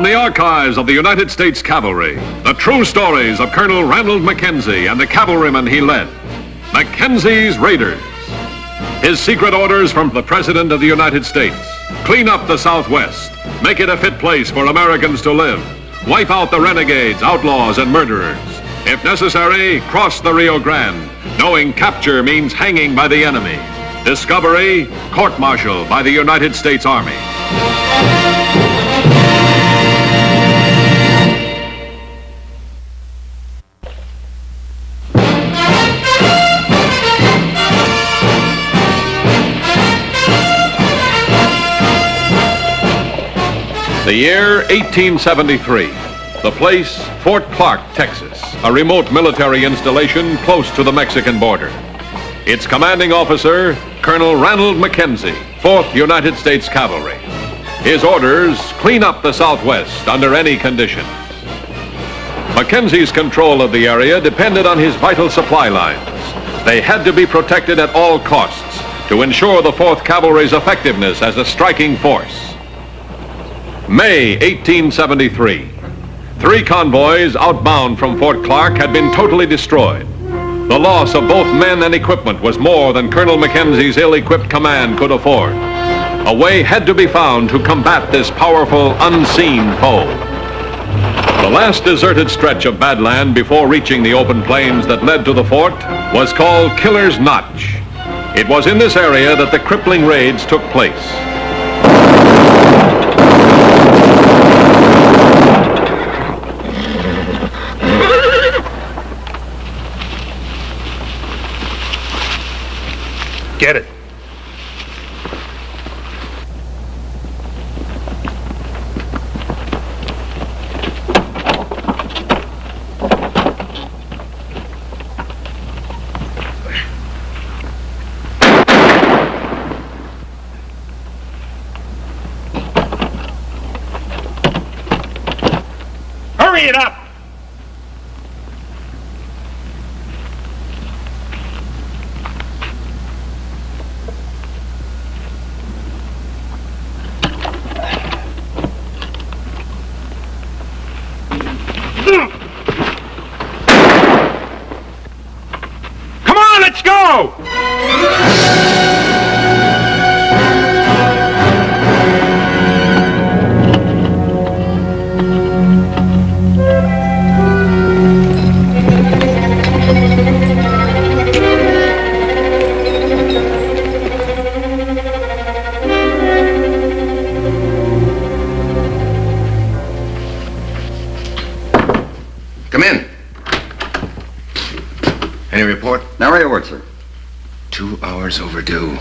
From the archives of the United States Cavalry, the true stories of Colonel Ranald Mackenzie and the cavalrymen he led. Mackenzie's Raiders. His secret orders from the President of the United States. Clean up the Southwest. Make it a fit place for Americans to live. Wipe out the renegades, outlaws, and murderers. If necessary, cross the Rio Grande, knowing capture means hanging by the enemy. Discovery, court-martial by the United States Army. The year 1873. The place, Fort Clark, Texas, a remote military installation close to the Mexican border. Its commanding officer, Colonel Ranald Mackenzie, 4th United States Cavalry. His orders, clean up the Southwest under any conditions. Mackenzie's control of the area depended on his vital supply lines. They had to be protected at all costs to ensure the 4th Cavalry's effectiveness as a striking force. May 1873. 3 convoys outbound from Fort Clark had been totally destroyed. The loss of both men and equipment was more than Colonel Mackenzie's ill-equipped command could afford. A way had to be found to combat this powerful, unseen foe. The last deserted stretch of badland before reaching the open plains that led to the fort was called Killer's Notch. It was in this area that the crippling raids took place. Get it. Hurry it up! Come on, let's go! Come in. Any report? Nary a word, sir. 2 hours overdue.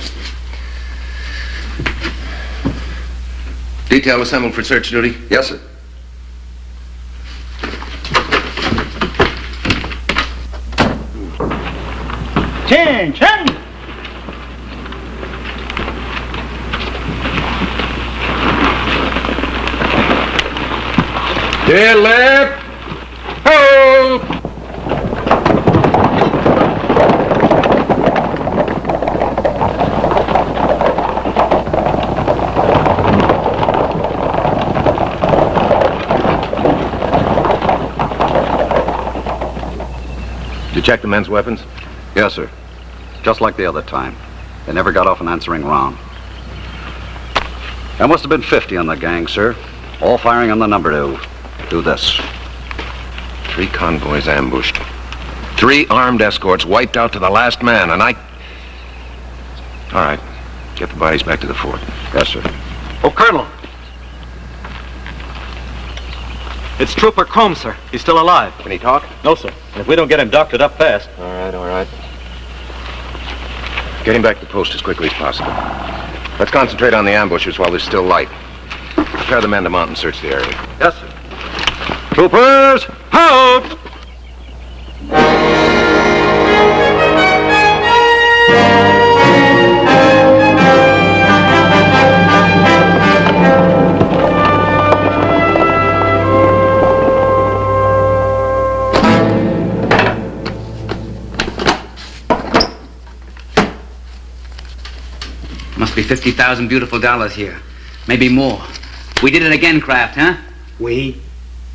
Detail assembled for search duty? Yes, sir. Attention! Dead left. Ho! Did you check the men's weapons? Yes, sir. Just like the other time. They never got off an answering round. There must have been 50 on the gang, sir. All firing on the number to do this. 3 convoys ambushed. 3 armed escorts wiped out to the last man, and I... All right. Get the bodies back to the fort. Yes, sir. Oh, Colonel. It's Trooper Combs, sir. He's still alive. Can he talk? No, sir. And if we don't get him doctored up fast. All right. Get him back to post as quickly as possible. Let's concentrate on the ambushers while there's still light. Prepare the men to mount and search the area. Yes, sir. Troopers, out! Must be $50,000 beautiful dollars here. Maybe more. We did it again, Kraft, huh? We?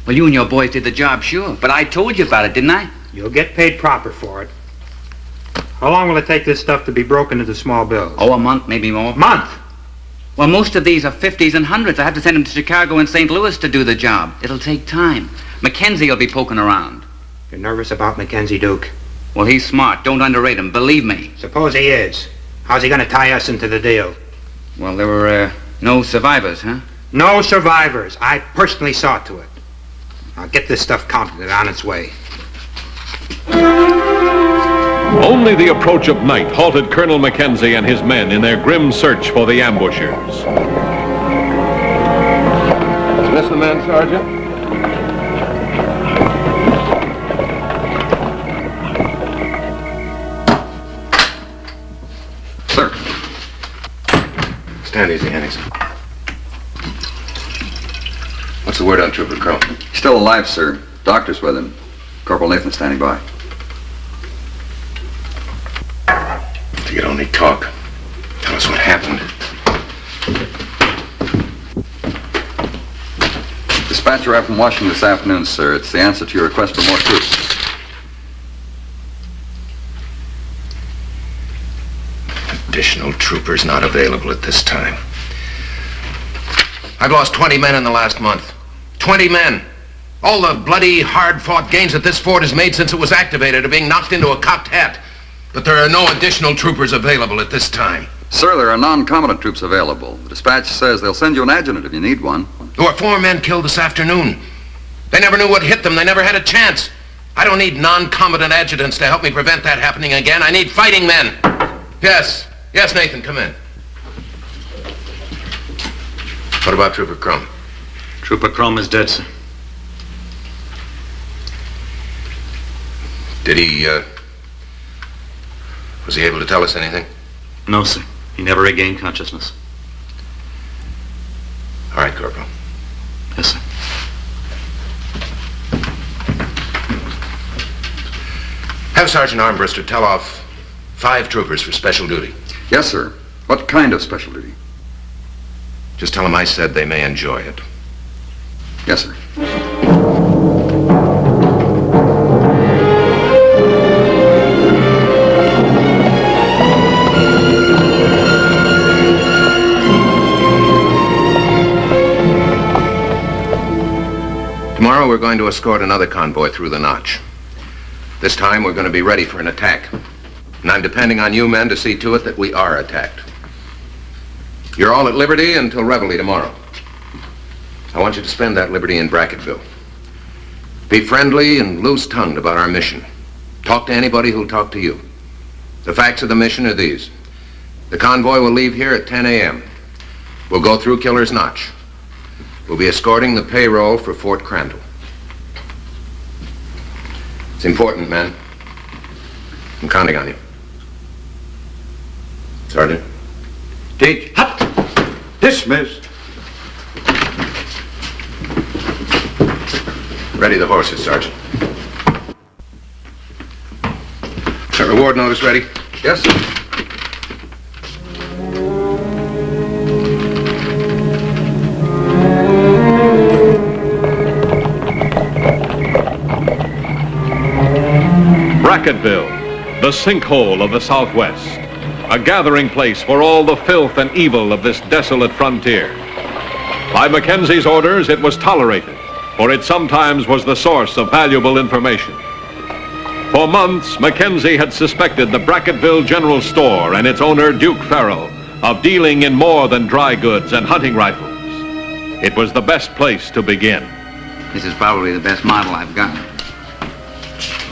Well, you and your boys did the job, sure. But I told you about it, didn't I? You'll get paid proper for it. How long will it take this stuff to be broken into small bills? Oh, a month, maybe more. Month! Well, most of these are 50s and 100s. I have to send them to Chicago and St. Louis to do the job. It'll take time. Mackenzie will be poking around. You're nervous about Mackenzie, Duke? Well, he's smart. Don't underrate him. Believe me. Suppose he is. How's he going to tie us into the deal? Well, there were no survivors, huh? No survivors. I personally saw to it. I'll get this stuff counted and on its way. Only the approach of night halted Colonel Mackenzie and his men in their grim search for the ambushers. Is this the man, Sergeant? Sir. Stand easy, Henningsen. What's the word on Trooper Crone? Still alive, sir. Doctor's with him. Corporal Nathan standing by. If you could only talk. Tell us what happened. Dispatch arrived from Washington this afternoon, sir. It's the answer to your request for more troops. Additional troopers not available at this time. I've lost 20 men in the last month. 20 men. All the bloody, hard-fought gains that this fort has made since it was activated are being knocked into a cocked hat. But there are no additional troopers available at this time. Sir, there are non-combatant troops available. The dispatch says they'll send you an adjutant if you need one. There were 4 men killed this afternoon. They never knew what hit them. They never had a chance. I don't need non-combatant adjutants to help me prevent that happening again. I need fighting men. Yes. Yes, Nathan, come in. What about Trooper Crumb? Trooper Crum is dead, sir. Did he, was he able to tell us anything? No, sir. He never regained consciousness. All right, Corporal. Yes, sir. Have Sergeant Armbruster tell off 5 troopers for special duty. Yes, sir. What kind of special duty? Just tell them I said they may enjoy it. Yes, sir. Tomorrow we're going to escort another convoy through the Notch. This time we're going to be ready for an attack. And I'm depending on you men to see to it that we are attacked. You're all at liberty until reveille tomorrow. I want you to spend that liberty in Bracketville. Be friendly and loose-tongued about our mission. Talk to anybody who'll talk to you. The facts of the mission are these. The convoy will leave here at 10 a.m. We'll go through Killer's Notch. We'll be escorting the payroll for Fort Crandall. It's important, men. I'm counting on you. Sergeant? Teach. Hut! Dismissed. Ready the horses, Sergeant. Is that reward notice ready? Yes, sir. Bracketville, the sinkhole of the Southwest. A gathering place for all the filth and evil of this desolate frontier. By Mackenzie's orders, it was tolerated, for it sometimes was the source of valuable information. For months, Mackenzie had suspected the Bracketville General Store and its owner, Duke Farrell, of dealing in more than dry goods and hunting rifles. It was the best place to begin. This is probably the best model I've got.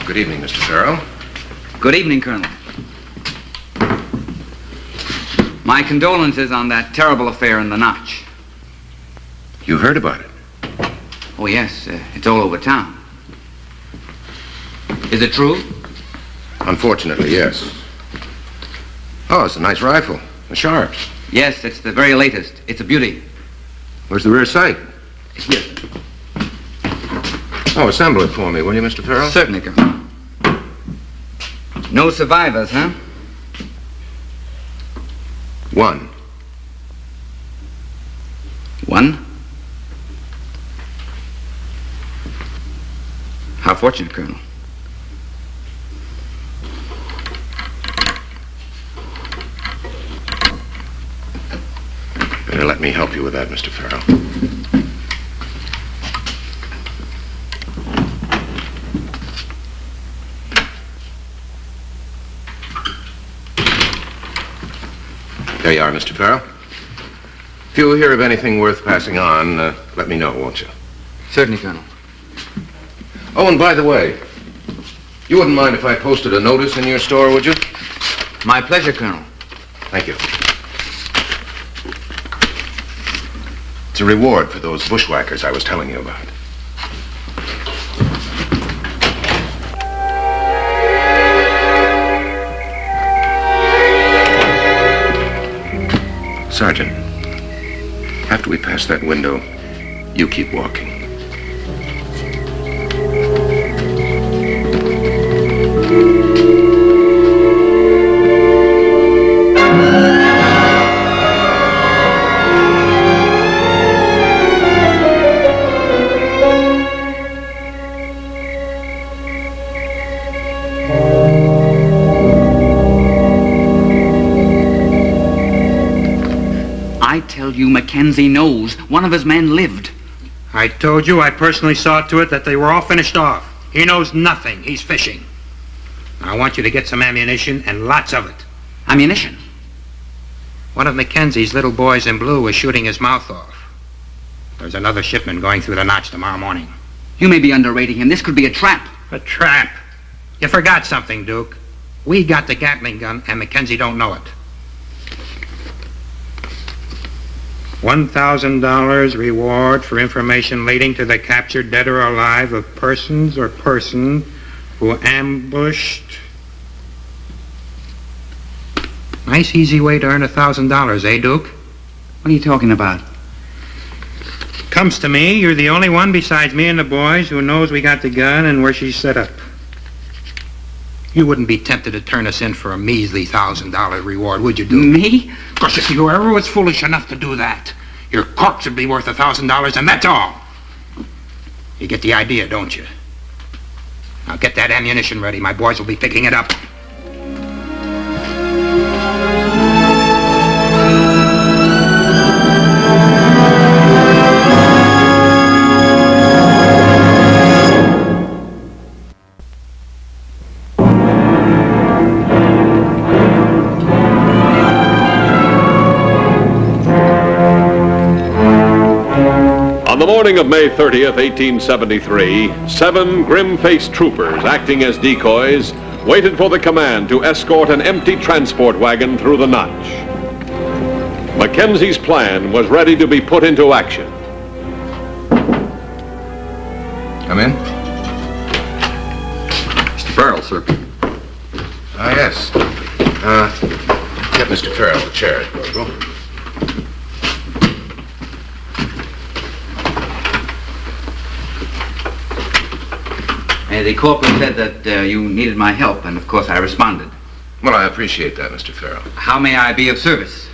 Good evening, Mr. Farrell. Good evening, Colonel. My condolences on that terrible affair in the Notch. You heard about it? Oh, yes, it's all over town. Is it true? Unfortunately, yes. Oh, it's a nice rifle. A Sharps. Yes, it's the very latest. It's a beauty. Where's the rear sight? Here. Oh, assemble it for me, will you, Mr. Farrell? Certainly, Colonel. No survivors, huh? 1. 1? unfortunate, Colonel. Better let me help you with that, Mr. Farrell. There you are, Mr. Farrell. If you hear of anything worth passing on, let me know, won't you? Certainly, Colonel. Oh, and by the way, you wouldn't mind if I posted a notice in your store, would you? My pleasure, Colonel. Thank you. It's a reward for those bushwhackers I was telling you about. Sergeant, after we pass that window, you keep walking. I tell you, Mackenzie knows. One of his men lived. I told you I personally saw to it that they were all finished off. He knows nothing. He's fishing. I want you to get some ammunition, and lots of it. Ammunition? One of Mackenzie's little boys in blue was shooting his mouth off. There's another shipment going through the notch tomorrow morning. You may be underrating him. This could be a trap. A trap? You forgot something, Duke. We got the Gatling gun, and Mackenzie don't know it. $1,000 reward for information leading to the capture, dead or alive, of persons or person who ambushed. Nice, easy way to earn $1,000, eh, Duke? What are you talking about? Comes to me, you're the only one besides me and the boys who knows we got the gun and where she's set up. You wouldn't be tempted to turn us in for a measly $1,000 reward, would you, Duke? Me? Because if you ever was foolish enough to do that, your corpse would be worth $1,000, and that's all. You get the idea, don't you? Now get that ammunition ready. My boys will be picking it up. On the morning of May 30th, 1873, 7 grim-faced troopers acting as decoys waited for the command to escort an empty transport wagon through the notch. Mackenzie's plan was ready to be put into action. Come in. Mr. Farrell, sir. Ah, yes. Get Mr. Farrell the chair, Corporal. The corporal said that you needed my help, and of course I responded. Well, I appreciate that, Mr. Farrell. How may I be of service?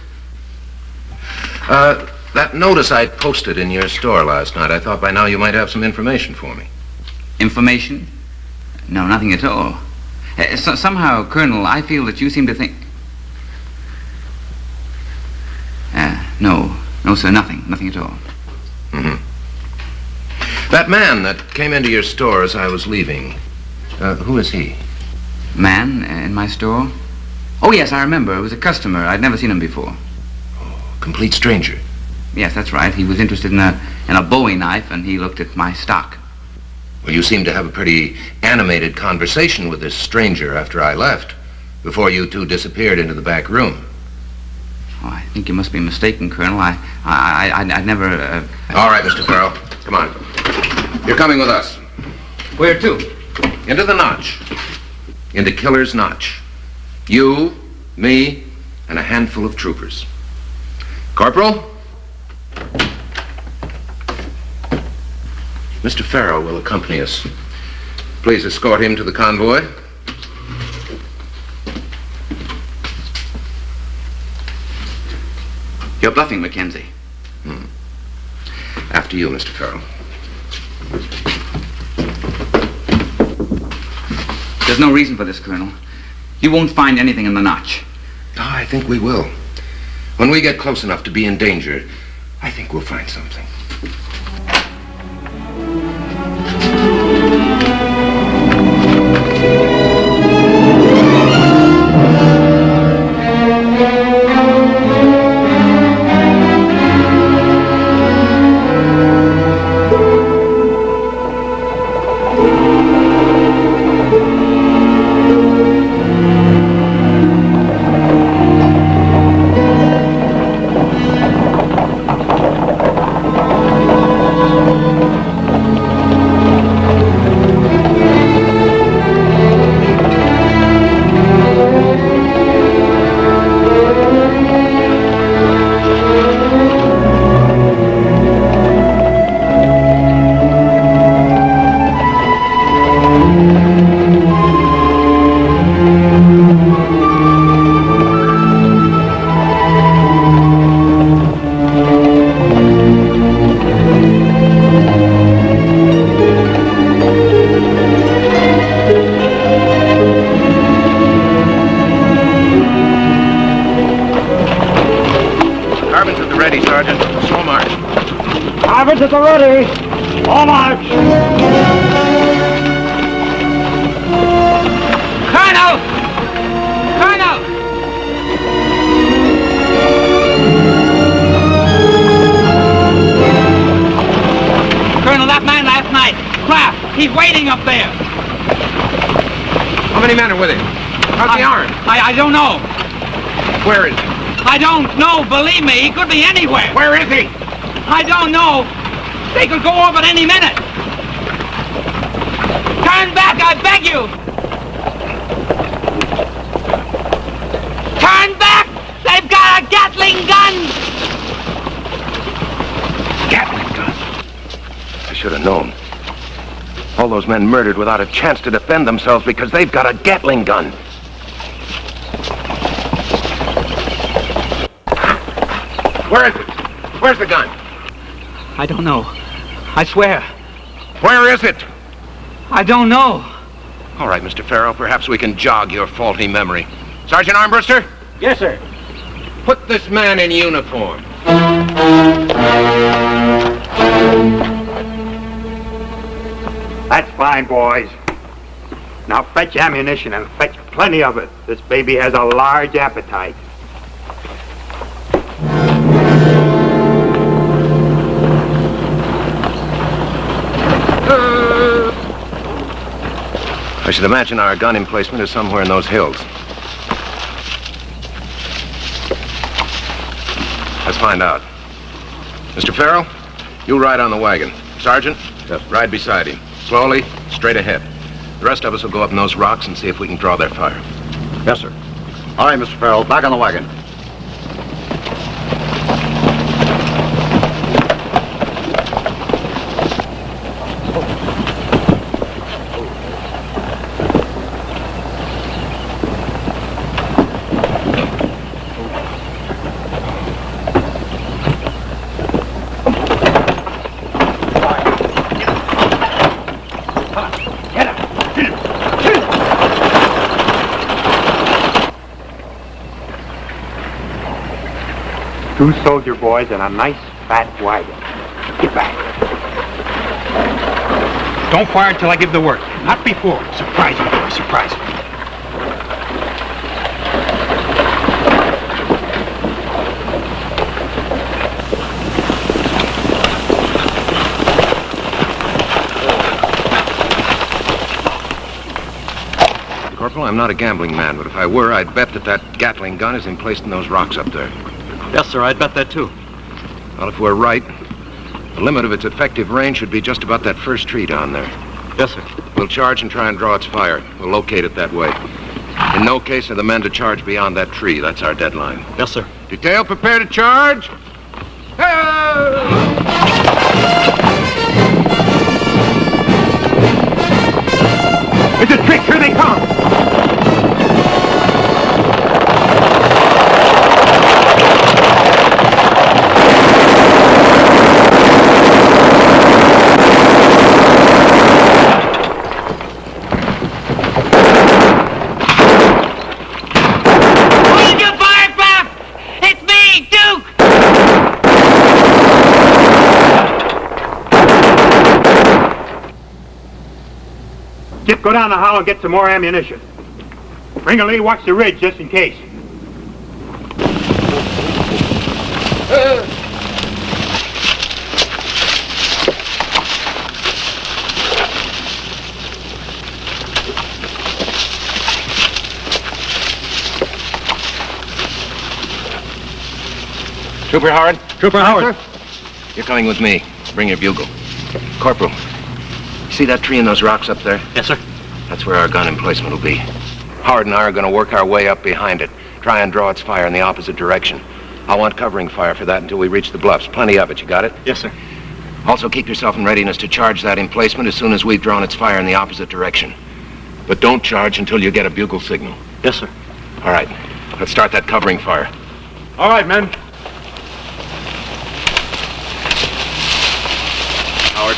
That notice I posted in your store last night, I thought by now you might have some information for me. Information? No, nothing at all. Somehow, Colonel, I feel that you seem to think... No, sir, nothing at all. Mm-hmm. That man that came into your store as I was leaving, who is he? Man in my store? Oh, yes, I remember. It was a customer. I'd never seen him before. Oh, complete stranger. Yes, that's right. He was interested in a Bowie knife, and he looked at my stock. Well, you seemed to have a pretty animated conversation with this stranger after I left, before you two disappeared into the back room. Oh, I think you must be mistaken, Colonel. I never... All right, Mr. Farrell. Come on. You're coming with us. Where to? Into the notch. Into Killer's Notch. You, me, and a handful of troopers. Corporal? Mr. Farrell will accompany us. Please escort him to the convoy. You're bluffing, Mackenzie. After you, Mr. Farrell. There's no reason for this, Colonel. You won't find anything in the notch. Oh, I think we will. When we get close enough to be in danger, I think we'll find something. At the ready. All march. Colonel! Colonel! Colonel, that man last night, Kraft, he's waiting up there. How many men are with him? How's the arm? I don't know. Where is he? I don't know, believe me. He could be anywhere. Where is he? I don't know. They could go off at any minute. Turn back, I beg you. Turn back! They've got a Gatling gun! Gatling gun? I should have known. All those men murdered without a chance to defend themselves because they've got a Gatling gun. Where is it? Where's the gun? I don't know. I swear. Where is it? I don't know. All right, Mr. Farrell, perhaps we can jog your faulty memory. Sergeant Armbruster? Yes, sir. Put this man in uniform. That's fine, boys. Now fetch ammunition and fetch plenty of it. This baby has a large appetite. I should imagine our gun emplacement is somewhere in those hills. Let's find out. Mr. Farrell, you ride on the wagon. Sergeant, yes, ride beside him. Slowly, straight ahead. The rest of us will go up in those rocks and see if we can draw their fire. Yes, sir. All right, Mr. Farrell, back on the wagon. Two soldier boys in a nice fat wagon. Get back. Don't fire until I give the word. Not before. Surprise me, boy. Surprise me. Corporal, I'm not a gambling man, but if I were, I'd bet that Gatling gun is emplaced in those rocks up there. Yes, sir, I'd bet that too. Well, if we're right, the limit of its effective range should be just about that first tree down there. Yes, sir. We'll charge and try and draw its fire. We'll locate it that way. In no case are the men to charge beyond that tree. That's our deadline. Yes, sir. Detail, prepare to charge. It's a trick. Here they come. Skip, go down the hollow and get some more ammunition. Ringley, watch the ridge just in case. Trooper Howard, Trooper Howard. you're coming with me. Bring your bugle. Corporal, you see that tree and those rocks up there? Yes, sir. That's where our gun emplacement will be. Howard and I are going to work our way up behind it. Try and draw its fire in the opposite direction. I want covering fire for that until we reach the bluffs. Plenty of it, you got it? Yes, sir. Also keep yourself in readiness to charge that emplacement as soon as we've drawn its fire in the opposite direction. But don't charge until you get a bugle signal. Yes, sir. All right, let's start that covering fire. All right, men. Howard.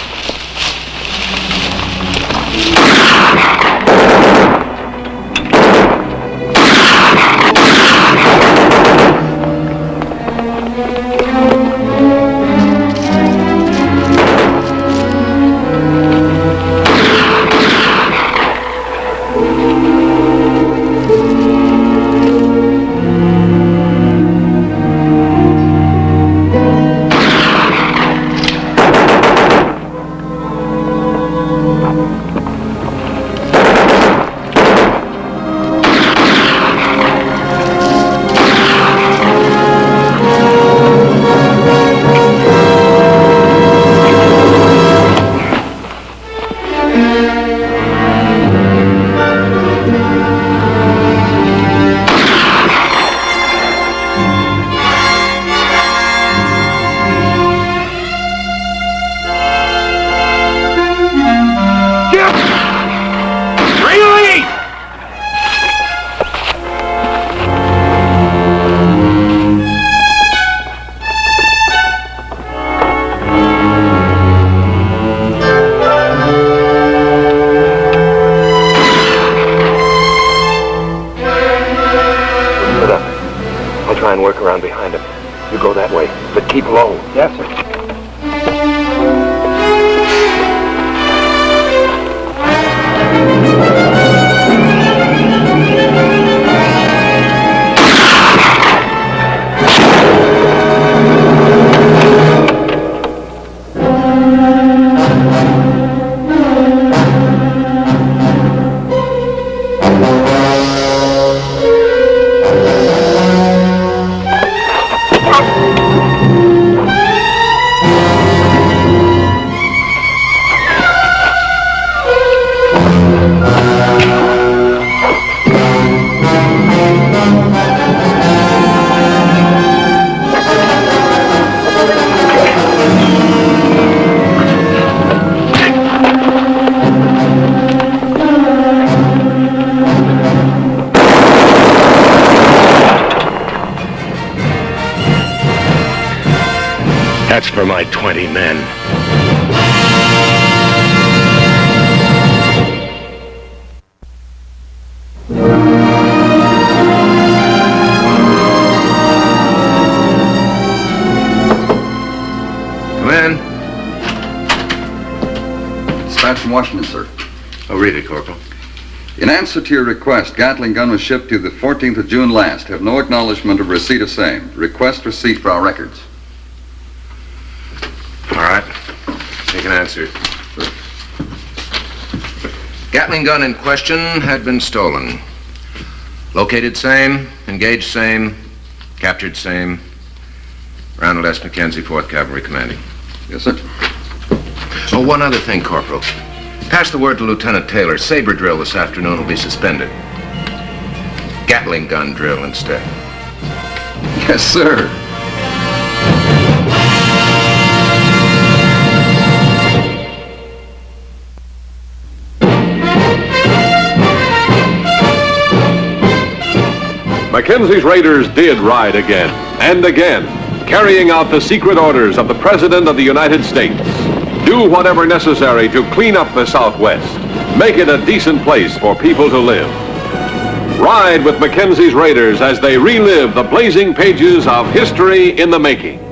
Try and work around behind him. You go that way, but keep low. Yes, sir. That's for my 20 men. Come in. Dispatch from Washington, sir. Oh, read it, Corporal. In answer to your request, Gatling gun was shipped to the 14th of June last. Have no acknowledgement of receipt of same. Request receipt for our records. All right. Take an answer. Gatling gun in question had been stolen. Located same, engaged same, captured same. Ronald S. Mackenzie, 4th Cavalry Commanding. Yes, sir. Oh, one other thing, Corporal. Pass the word to Lieutenant Taylor. Saber drill this afternoon will be suspended. Gatling gun drill instead. Yes, sir. Mackenzie's Raiders did ride again and again, carrying out the secret orders of the President of the United States. Do whatever necessary to clean up the Southwest. Make it a decent place for people to live. Ride with Mackenzie's Raiders as they relive the blazing pages of history in the making.